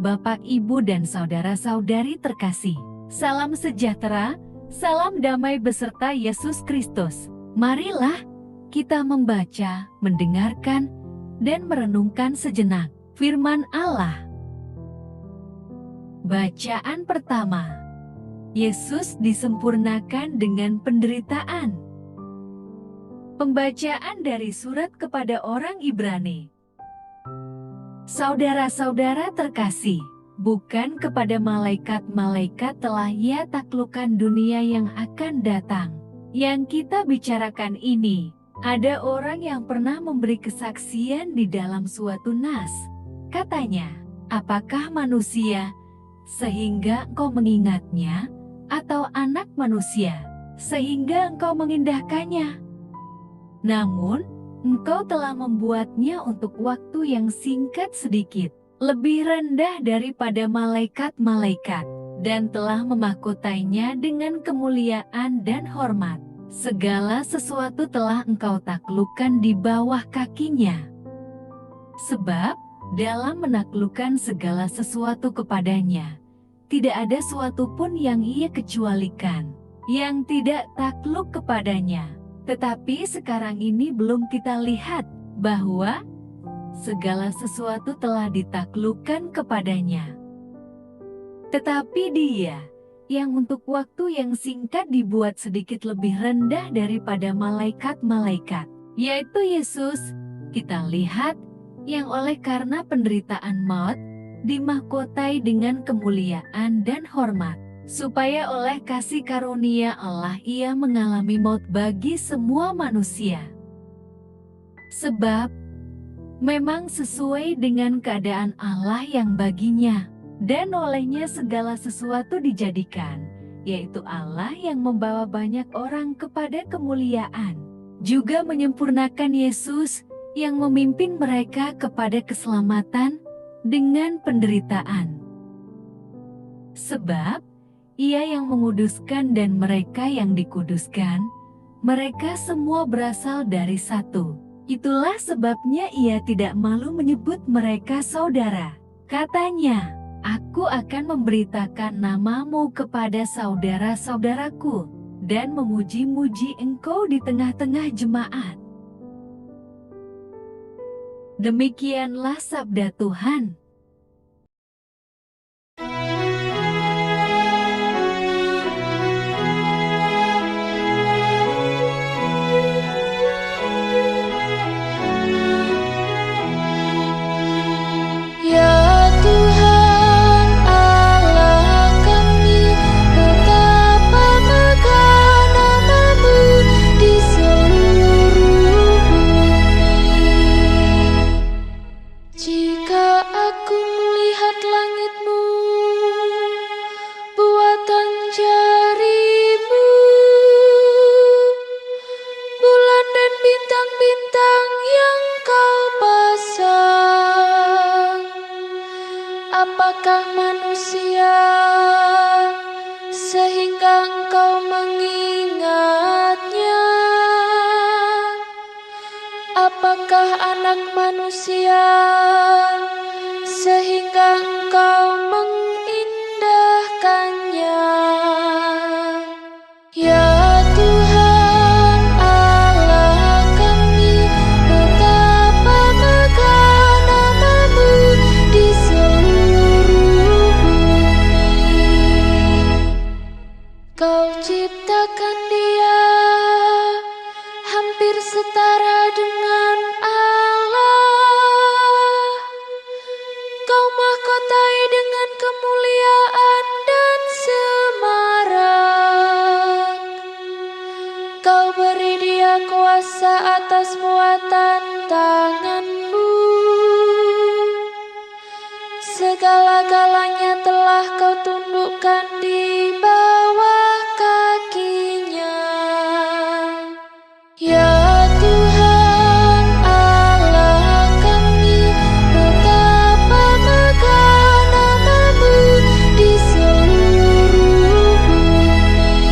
Bapak, Ibu, dan saudara-saudari terkasih. Salam sejahtera, salam damai beserta Yesus Kristus. Marilah kita membaca, mendengarkan, dan merenungkan sejenak firman Allah. Bacaan pertama. Yesus disempurnakan dengan penderitaan. Pembacaan dari surat kepada orang Ibrani. Saudara-saudara terkasih, bukan kepada malaikat-malaikat telah Ia taklukkan dunia yang akan datang. Yang kita bicarakan ini, ada orang yang pernah memberi kesaksian di dalam suatu nas. Katanya, apakah manusia sehingga engkau mengingatnya, atau anak manusia sehingga engkau mengindahkannya? Namun, engkau telah membuatnya untuk waktu yang singkat sedikit, lebih rendah daripada malaikat-malaikat, dan telah memahkotainya dengan kemuliaan dan hormat. Segala sesuatu telah engkau taklukkan di bawah kakinya. Sebab, dalam menaklukkan segala sesuatu kepadanya, tidak ada suatu pun yang Ia kecualikan, yang tidak takluk kepadanya. Tetapi sekarang ini belum kita lihat bahwa segala sesuatu telah ditaklukkan kepadanya. Tetapi Dia yang untuk waktu yang singkat dibuat sedikit lebih rendah daripada malaikat-malaikat, yaitu Yesus, kita lihat, yang oleh karena penderitaan maut, dimahkotai dengan kemuliaan dan hormat, supaya oleh kasih karunia Allah Ia mengalami maut bagi semua manusia. Sebab, memang sesuai dengan keadaan Allah yang baginya, dan olehnya segala sesuatu dijadikan, yaitu Allah yang membawa banyak orang kepada kemuliaan, juga menyempurnakan Yesus yang memimpin mereka kepada keselamatan dengan penderitaan. Sebab, Ia yang menguduskan dan mereka yang dikuduskan, mereka semua berasal dari satu. Itulah sebabnya Ia tidak malu menyebut mereka saudara. Katanya, Aku akan memberitakan namamu kepada saudara-saudaraku, dan memuji-muji engkau di tengah-tengah jemaat. Demikianlah sabda Tuhan. Apakah manusia sehingga engkau mengingatnya? Apakah anak manusia sehingga engkau mengindahkannya? Ya Tuhan Allah kami, betapa megah namamu di seluruh bumi. Kau ciptakan Dia hampir setara dengan Allah. Kau mahkotai dengan kemuliaan dan semarak. Kau beri Dia kuasa atas buatan tanganmu. Segala-galanya telah kau tundukkan di bawah kakinya. Ya Tuhan Allah kami, betapa megah namamu di seluruh bumi.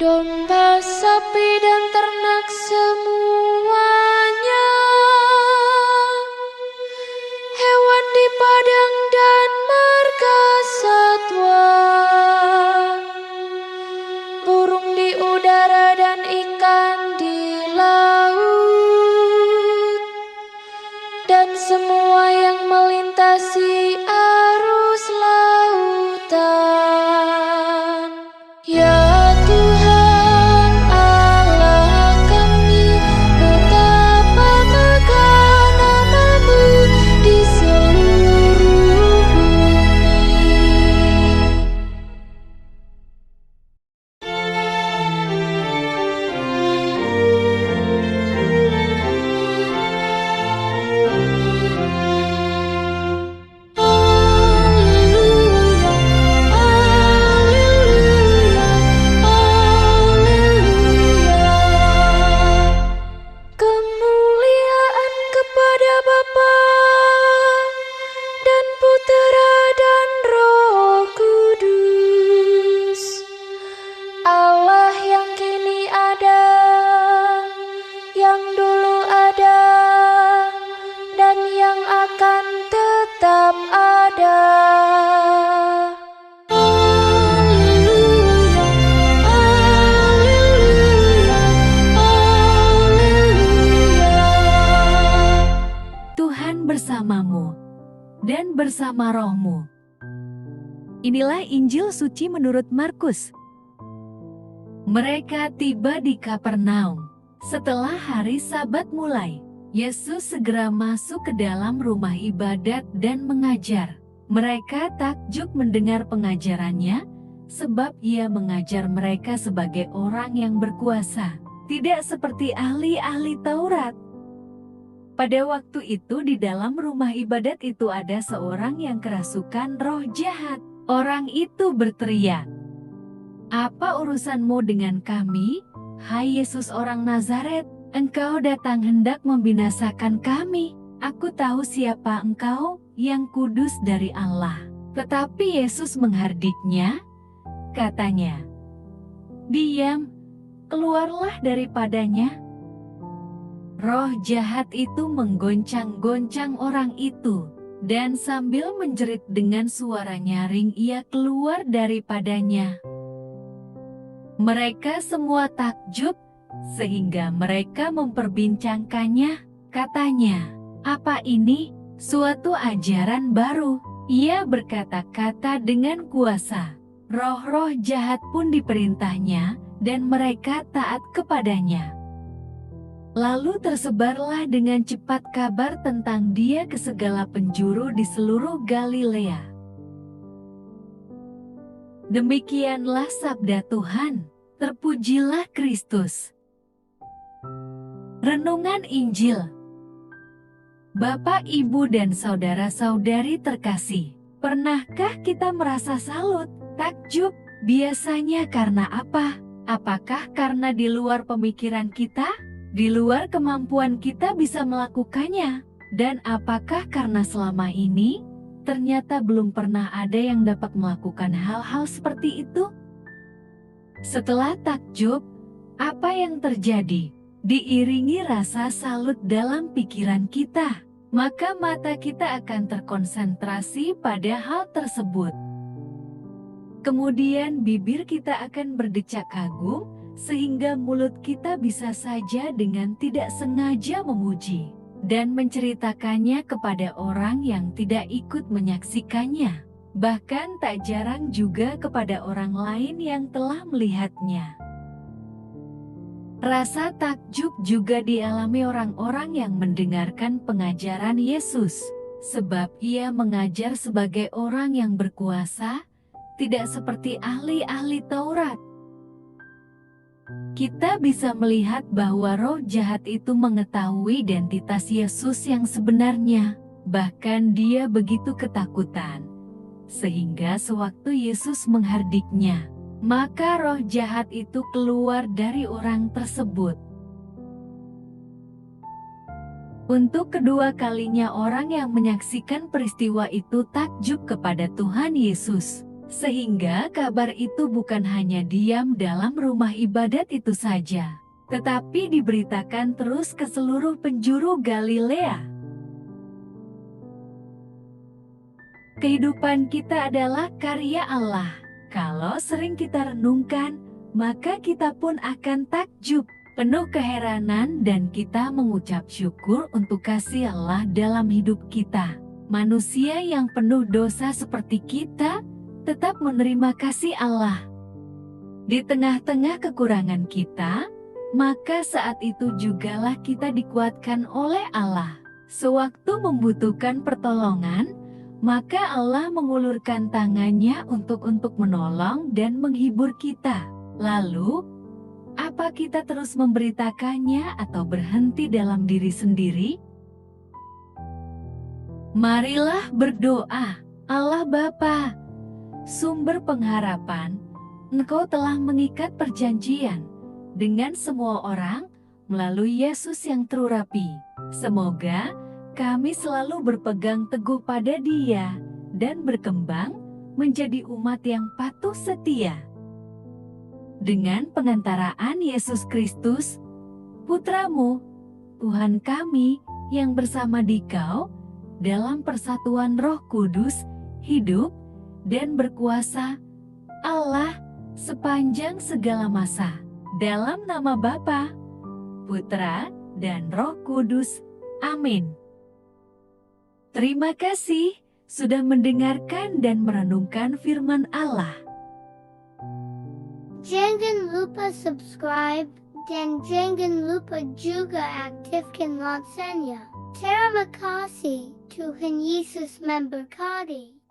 Domba, sapi, dan ternak semuanya, hewan di bersama rohmu. Inilah Injil suci menurut Markus. Mereka tiba di Kapernaum. Setelah hari Sabat mulai, Yesus segera masuk ke dalam rumah ibadat dan mengajar. Mereka takjub mendengar pengajarannya, sebab ia mengajar mereka sebagai orang yang berkuasa, tidak seperti ahli-ahli Taurat. Pada waktu itu di dalam rumah ibadat itu ada seorang yang kerasukan roh jahat. Orang itu berteriak, "Apa urusanmu dengan kami, hai Yesus orang Nazaret? Engkau datang hendak membinasakan kami. Aku tahu siapa engkau, yang kudus dari Allah." Tetapi Yesus menghardiknya, katanya, "Diam, keluarlah daripadanya." Roh jahat itu menggoncang-goncang orang itu, dan sambil menjerit dengan suara nyaring ia keluar daripadanya. Mereka semua takjub, sehingga mereka memperbincangkannya, katanya, "Apa ini? Suatu ajaran baru." Ia berkata-kata dengan kuasa. Roh-roh jahat pun diperintahnya, dan mereka taat kepadanya. Lalu tersebarlah dengan cepat kabar tentang dia ke segala penjuru di seluruh Galilea. Demikianlah sabda Tuhan. Terpujilah Kristus. Renungan Injil. Bapak, Ibu, dan saudara-saudari terkasih, pernahkah kita merasa salut, takjub? Biasanya karena apa? Apakah karena di luar pemikiran kita? Di luar kemampuan kita bisa melakukannya? Dan apakah karena selama ini ternyata belum pernah ada yang dapat melakukan hal-hal seperti itu? Setelah takjub, apa yang terjadi? Diiringi rasa salut dalam pikiran kita, maka mata kita akan terkonsentrasi pada hal tersebut. Kemudian bibir kita akan berdecak kagum, sehingga mulut kita bisa saja dengan tidak sengaja memuji dan menceritakannya kepada orang yang tidak ikut menyaksikannya, bahkan tak jarang juga kepada orang lain yang telah melihatnya. Rasa takjub juga dialami orang-orang yang mendengarkan pengajaran Yesus, sebab ia mengajar sebagai orang yang berkuasa, tidak seperti ahli-ahli Taurat. Kita bisa melihat bahwa roh jahat itu mengetahui identitas Yesus yang sebenarnya, bahkan dia begitu ketakutan, sehingga sewaktu Yesus menghardiknya, maka roh jahat itu keluar dari orang tersebut. Untuk kedua kalinya orang yang menyaksikan peristiwa itu takjub kepada Tuhan Yesus. Sehingga kabar itu bukan hanya diam dalam rumah ibadat itu saja, tetapi diberitakan terus ke seluruh penjuru Galilea. Kehidupan kita adalah karya Allah. Kalau sering kita renungkan, maka kita pun akan takjub, penuh keheranan, dan kita mengucap syukur untuk kasih Allah dalam hidup kita. Manusia yang penuh dosa seperti kita tetap menerima kasih Allah. Di tengah-tengah kekurangan kita, maka saat itu jugalah kita dikuatkan oleh Allah. Sewaktu membutuhkan pertolongan, maka Allah mengulurkan tangannya untuk menolong dan menghibur kita. Lalu, apa kita terus memberitakannya atau berhenti dalam diri sendiri? Marilah berdoa. Allah Bapa, sumber pengharapan, Engkau telah mengikat perjanjian dengan semua orang melalui Yesus yang terurapi. Semoga kami selalu berpegang teguh pada Dia dan berkembang menjadi umat yang patuh setia. Dengan pengantaraan Yesus Kristus, Putra-Mu, Tuhan kami yang bersama Dikau dalam persatuan Roh Kudus, hidup dan berkuasa, Allah, sepanjang segala masa. Dalam nama Bapa, Putra, dan Roh Kudus. Amin. Terima kasih sudah mendengarkan dan merenungkan firman Allah. Jangan lupa subscribe dan jangan lupa juga aktifkan loncengnya. Terima kasih, Tuhan Yesus memberkati.